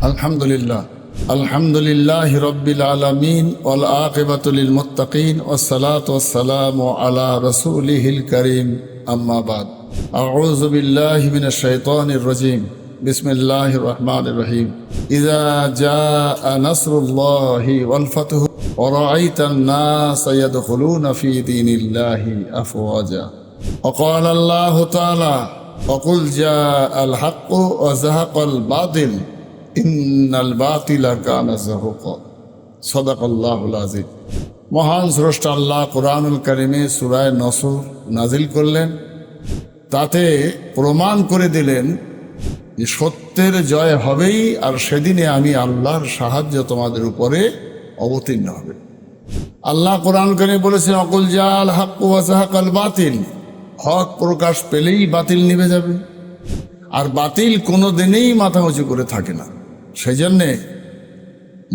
আলহামদুলিল্লাহ আলহামদুলিল্লাহি রাব্বিল আলামিন ওয়াল আকিবাতু লিল মুত্তাকিন ওয়াসসালাতু ওয়াসসালামু আলা রাসূলিহিল কারীম আম্মা বাদ আউযু বিল্লাহি মিনাশ শাইতানির রাজীম বিসমিল্লাহির রহমানির রহিম ইযা জাআ নাসরুল্লাহি ওয়াল ফাতহু ওয়া রাআইতান নাসা ইয়াদখুলুনা ফি দীনিল্লাহি আফওয়াজা ওয়া ক্বালা আল্লাহু তাআলা ওয়া কুল জাআল হাক্কু ওয়া যাহাকাল বাতিল ইন্নাল বাতিলা কানা যাহুকা সাদাকাল্লাহুল আযীম। মহান স্রষ্টা আল্লাহ কুরআনুল কারীমে সূরা নসর নাজিল করলেন, তাতে প্রমাণ করে দিলেন যে সত্যের জয় হবেই, আর সেদিনে আমি আল্লাহর সাহায্য তোমাদের উপরে অবতীর্ণ হবে। আল্লাহ কুরআন কারীমে বলেছেন অকুল জাল হাক্কু ওয়া যাহাকাল বাতিল, হক প্রকাশ পেলেই বাতিল নিভে যাবে, আর বাতিল কোনো দিনেই মাথা উঁচু করে থাকে না। সেই জন্যে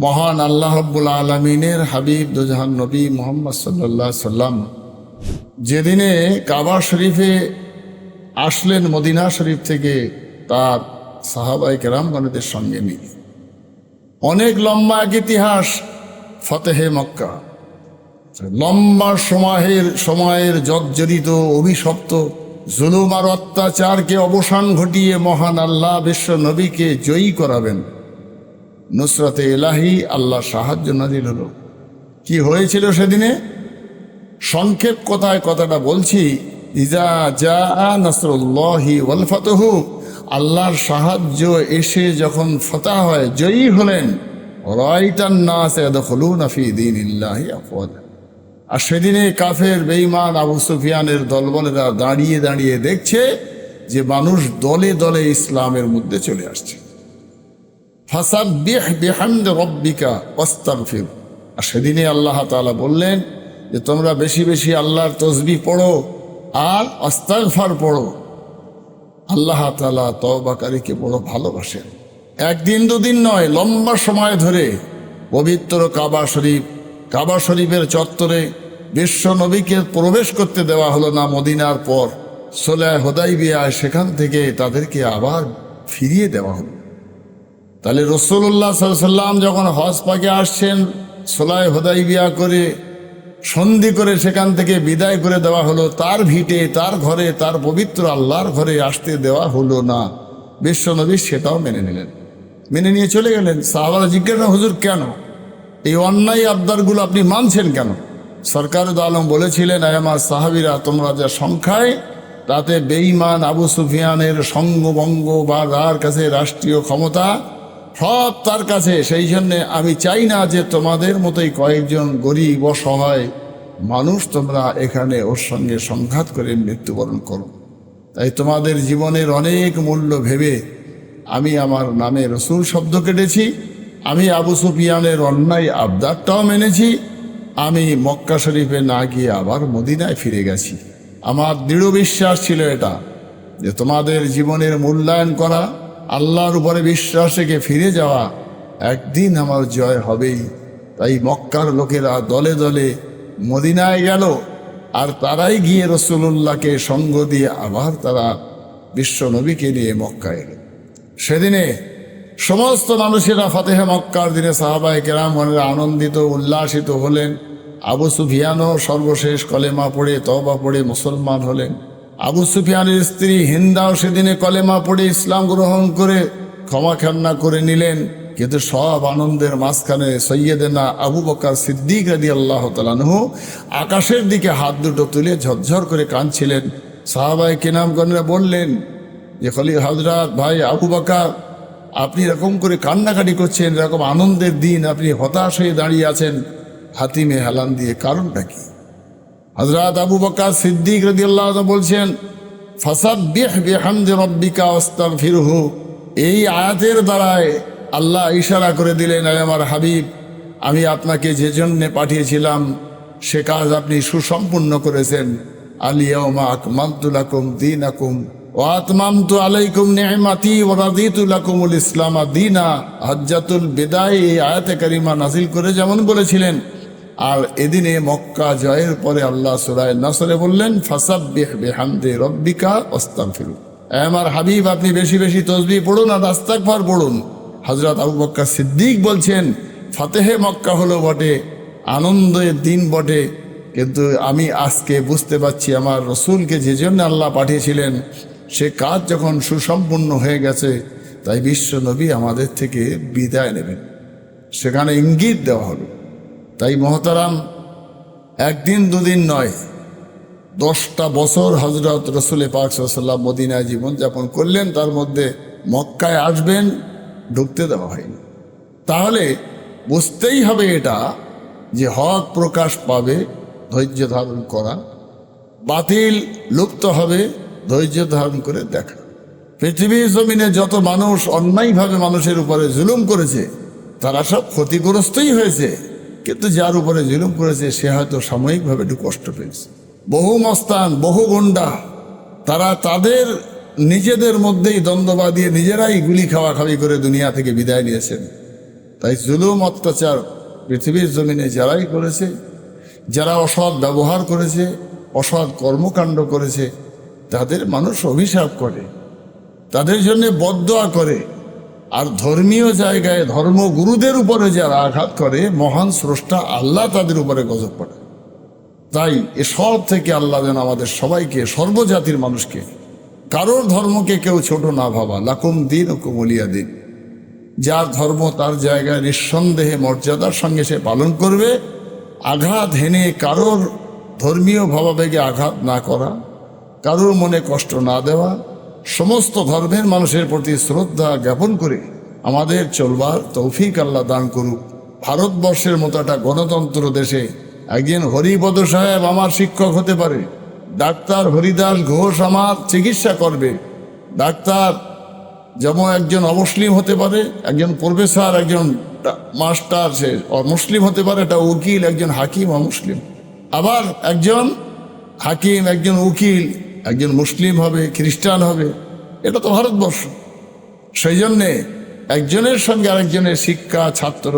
মহান আল্লাহ রাব্বুল আলামিনের হাবিব দুজাহান নবী মুহাম্মদ সাল্লাল্লাহু আলাইহি সাল্লাম যেদিনে কাবা শরীফে আসলেন মদিনা শরীফ থেকে তার সাহাবায়ে কেরামগণের সঙ্গে নিয়ে, অনেক লম্বা এক ইতিহাস ফতেহে মক্কা, লম্বা সময়ের জর্জরিত অভিশপ্ত জুলুম আর অত্যাচারকে অবসান ঘটিয়ে মহান আল্লাহ বিশ্ব নবীকে জয়ী করাবেন। নুসরাতে ইলাহি, আল্লাহ সাহায্য নাজিল হলো। কি হয়েছিল সেদিনে? সংক্ষেপ কথাটা বলছি। ইজা জাআ নাসরুল্লাহি ওয়াল ফাতহু, আল্লাহর সাহায্য এসে যখন ফতহ হয়, জয়ী হলেন, রাআইতান নাস ইয়াদখুলুনা ফি দীনিল্লাহি আফওয়াজা, আর সেদিনে কাফের বেঈমান আবু সুফিয়ানের দলবলেরা দাঁড়িয়ে দাঁড়িয়ে দেখছে যে মানুষ দলে দলে ইসলামের মধ্যে চলে আসছে। ফাসাব্বিহ বিহামদি রাব্বিকা ওয়াস্তাগফির, আর সেদিনে আল্লাহ তাআলা বললেন যে তোমরা বেশি বেশি আল্লাহর তসবিহ পড়ো আর ইস্তিগফার পড়ো। আল্লাহ তাআলা তওবাকারীকে বড় ভালোবাসেন। একদিন দুদিন নয়, লম্বা সময় ধরে পবিত্র কাবা শরীফের চত্বরে বিশ্ব নবীকে প্রবেশ করতে দেওয়া হলো না। মদিনার পর সুলহ হুদাইবিয়ায় সেখান থেকে তাদেরকে আবার ফিরিয়ে দেওয়া হলো। তাহলে রাসূলুল্লাহ সাল্লাল্লাহু আলাইহি সাল্লাম যখন হজ পাকে আসছেন, সুলহ হুদাইবিয়া করে সন্ধি করে সেখান থেকে বিদায় করে দেওয়া হলো, তার ভিটে, তার ঘরে, তার পবিত্র আল্লাহর ঘরে আসতে দেওয়া হলো না। বিশ্ব নবী সেটাও মেনে নিলেন, মেনে নিয়ে চলে গেলেন। সাহাবারা জিজ্ঞাসা, হুজুর কেন এই অন্যায় আবদারগুলো আপনি মানছেন কেন? সরকার আলম বলেছিলেন, আমার সাহাবীরা, তোমরা যা সংখ্যায়, তাতে বেঈমান আবু সুফিয়ানের সঙ্গভঙ্গ বা যার কাছে রাষ্ট্রীয় ক্ষমতা সব তার কাছে। সেই জন্যে আমি চাই না যে তোমাদের মতোই কয়েকজন গরিব অসহায় মানুষ তোমরা এখানে ওর সঙ্গে সংঘাত করে মৃত্যুবরণ করো। তাই তোমাদের জীবনের অনেক মূল্য ভেবে আমি আমার নামে রসুল শব্দ কেটেছি। আমি আবু সুফিয়ানের অন্যায় আবদারটাও মেনেছি। আমি মক্কা শরীফে না গিয়ে আবার মদিনায় ফিরে গেছি। আমার দৃঢ় বিশ্বাস ছিল এটা, যে তোমাদের জীবনের মূল্যায়ন করা, আল্লাহর উপরে বিশ্বাস রেখে ফিরে যাওয়া, একদিন আমার জয় হবেই। তাই মক্কার লোকেরা দলে দলে মদিনায় গেল, আর তারাই গিয়ে রসুলুল্লাহকে সঙ্গ দিয়ে আবার তারা বিশ্ব নবীকে নিয়ে মক্কায় এল। সেদিনে সমস্ত মানুষেরা ফতেহে মক্কার দিনে সাহাবায়ে কেরামগণেরা আনন্দিত উল্লাসিত হলেন। আবু সুফিয়ানও সর্বশেষ কলেমা পড়ে তওবা পড়ে মুসলমান হলেন। আবু সুফিয়ানের স্ত্রী হিন্দাও সেদিনে কলেমা পড়ে ইসলাম গ্রহণ করে ক্ষমা খান্না করে নিলেন। কিন্তু সব আনন্দের মাঝখানে সৈয়দেনা আবু বকর সিদ্দিক রাদিয়াল্লাহু তাআলা আনহু আকাশের দিকে হাত দুটো তুলে ঝরঝর করে কাঁদছিলেন। সাহাবায়ে কেরামগণেরা বললেন যে হযরত ভাই আবু বকর, আপনি এরকম করে কান্নাকাটি করছেন, এরকম আনন্দের দিন আপনি হতাশ হয়ে দাঁড়িয়ে আছেন, হাতিমে হেলান দিয়ে, কারণটা কি? হযরত আবু বকর সিদ্দিক রাদিয়াল্লাহু তাআলা বলছেন, ফাসাব্বিহ বিহামদি রাব্বিকা ওয়াস্তাগফিরহু। এই আয়াতের দ্বারায় আল্লাহ ইশারা করে দিলেন, আমার হাবিব, আমি আপনাকে যে জন্যে পাঠিয়েছিলাম সে কাজ আপনি সুসম্পূর্ণ করেছেন। আল ইয়াউমা আকমালতু লাকুম দীনাকুম ওয়া আতমামতু আলাইকুম নি'মাতি ওয়া রাদিতু লাকুমুল ইসলাম দীনা। হজ্জাতুল বিদায় এই আয়াতে কারিমা নাজিল করে যেমন বলেছিলেন, আর এদিনে মক্কা জয়ের পরে আল্লাহ সূরা নসরে বললেন, ফাসাব্বিহ বিহামদি রাব্বিকা ওয়াস্তাগফিরু। আমার হাবিব, আপনি বেশি বেশি তসবিহ পড়ুন আর ইস্তিগফার পড়ুন, হযরত আবু বকর সিদ্দিক বলছেন, ফাতেহে মক্কা হলো বটে, আনন্দের দিন বটে, কিন্তু আমি আজকে বুঝতে পারছি আমার রসুলকে যে জন্য আল্লাহ পাঠিয়েছিলেন সে কাজ যখন সুসম্পন্ন হয়ে গেছে, তাই বিশ্ব নবী আমাদের থেকে বিদায় নেবেন, সেখানে ইঙ্গিত দেওয়া হলো। তাই মহতারাম, একদিন দুদিন নয়, 10টা বছর হজরত রসুল পাক সাল্লাল্লাহু আলাইহি ওয়াসাল্লাম মদিনায় জীবনযাপন করলেন, তার মধ্যে মক্কায় আসবেন, ঢুকতে দেওয়া হয়নি। তাহলে বুঝতেই হবে এটা যে হক প্রকাশ পাবে, ধৈর্য ধারণ করা, বাতিল লুপ্ত হবে, ধৈর্য ধারণ করে দেখা। পৃথিবীর জমিনে যত মানুষ অন্যায়ভাবে মানুষের উপরে জুলুম করেছে তারা সব ক্ষতিগ্রস্তই হয়েছে, কিন্তু যার উপরে জুলুম করেছে সে হয়তো সাময়িকভাবে একটু কষ্ট পেয়েছে। বহু মস্তান, বহু গুন্ডা, তারা তাদের নিজেদের মধ্যেই দ্বন্দ্ব বাঁধিয়ে নিজেরাই গুলি খাওয়াখাওয়ি করে দুনিয়া থেকে বিদায় নিয়েছেন। তাই জুলুম অত্যাচার পৃথিবীর জমিনে যারাই করেছে, যারা অসৎ ব্যবহার করেছে, অসৎ কর্মকাণ্ড করেছে, তাদের মানুষ অভিশাপ করে, তাদের জন্য বদদোয়া করে। আর ধর্মীয় জায়গায় ধর্মগুরুদের উপরে যারা আঘাত করে, মহান স্রষ্টা আল্লাহ তাদের উপরে গজব পড়ে। তাই এসব থেকে আল্লাহ যেন আমাদের সবাইকে, সর্বজাতির মানুষকে, কারোর ধর্মকে কেউ ছোট না ভাবা। লাকুম দীনুকুম ওয়ালিয়া দীন। যার ধর্ম তার জায়গায় নিঃসন্দেহে মর্যাদার সঙ্গে সে পালন করবে। আঘাত হেনে কারোর ধর্মীয় ভাবাবেগে আঘাত না করা, কারোর মনে কষ্ট না দেওয়া, সমস্ত ধর্মের মানুষের প্রতি শ্রদ্ধা জ্ঞাপন করে আমাদের চলবার তৌফিক আল্লাহ দান করুক। ভারতবর্ষের মতো একটা গণতন্ত্র দেশে একজন হরিপদ সাহেব আমার শিক্ষক হতে পারে, ডাক্তার হরিদাস ঘোষ আমার চিকিৎসা করবে, ডাক্তার যেমন একজন অমুসলিম হতে পারে, একজন প্রফেসর, একজন মাস্টার সে অমুসলিম হতে পারে, একটা উকিল, একজন হাকিম অমুসলিম, আবার একজন হাকিম, একজন উকিল, একজন মুসলিম হবে, খ্রিস্টান হবে। এটা তো ভারতবর্ষ। সেই জন্যে একজনের সঙ্গে আরেকজনের শিক্ষা, ছাত্র,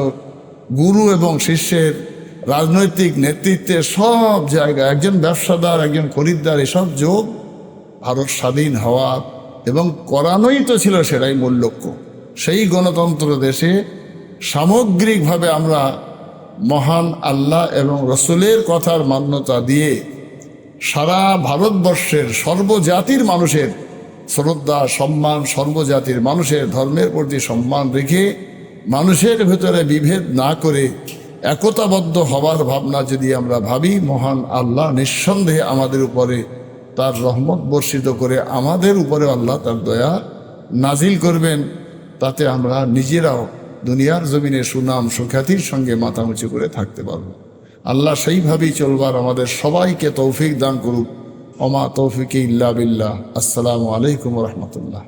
গুরু এবং শিষ্যের, রাজনৈতিক নেতৃত্বের সব জায়গায়, একজন ব্যবসাদার, একজন খরিদ্দার, এসব যোগ ভারত স্বাধীন হওয়া এবং করানোই তো ছিল, সেটাই মূল লক্ষ্য। সেই গণতন্ত্র দেশে সামগ্রিকভাবে আমরা মহান আল্লাহ এবং রসুলের কথার মান্যতা দিয়ে সারা ভারতবর্ষের সর্বজাতির মানুষের শ্রদ্ধা, সম্মান, সর্বজাতির মানুষের ধর্মের প্রতি সম্মান রেখে মানুষের ভেতরে বিভেদ না করে একতাবদ্ধ হবার ভাবনা যদি আমরা ভাবি, মহান আল্লাহ নিঃসন্দেহে আমাদের উপরে তার রহমত বর্ষিত করে আমাদের উপরে আল্লাহ তার দয়া নাজিল করবেন। তাতে আমরা নিজেরাও দুনিয়ার জমিনে সুনাম সুখ্যাতির সঙ্গে মাথা উঁচু করে থাকতে পারব। আল্লাহ সেইভাবেই চলবার আমাদের সবাইকে তৌফিক দান করুক। ওমা তৌফিক ইল্লা বিল্লাহ। আসসালামু আলাইকুম রহমতুল্লাহ।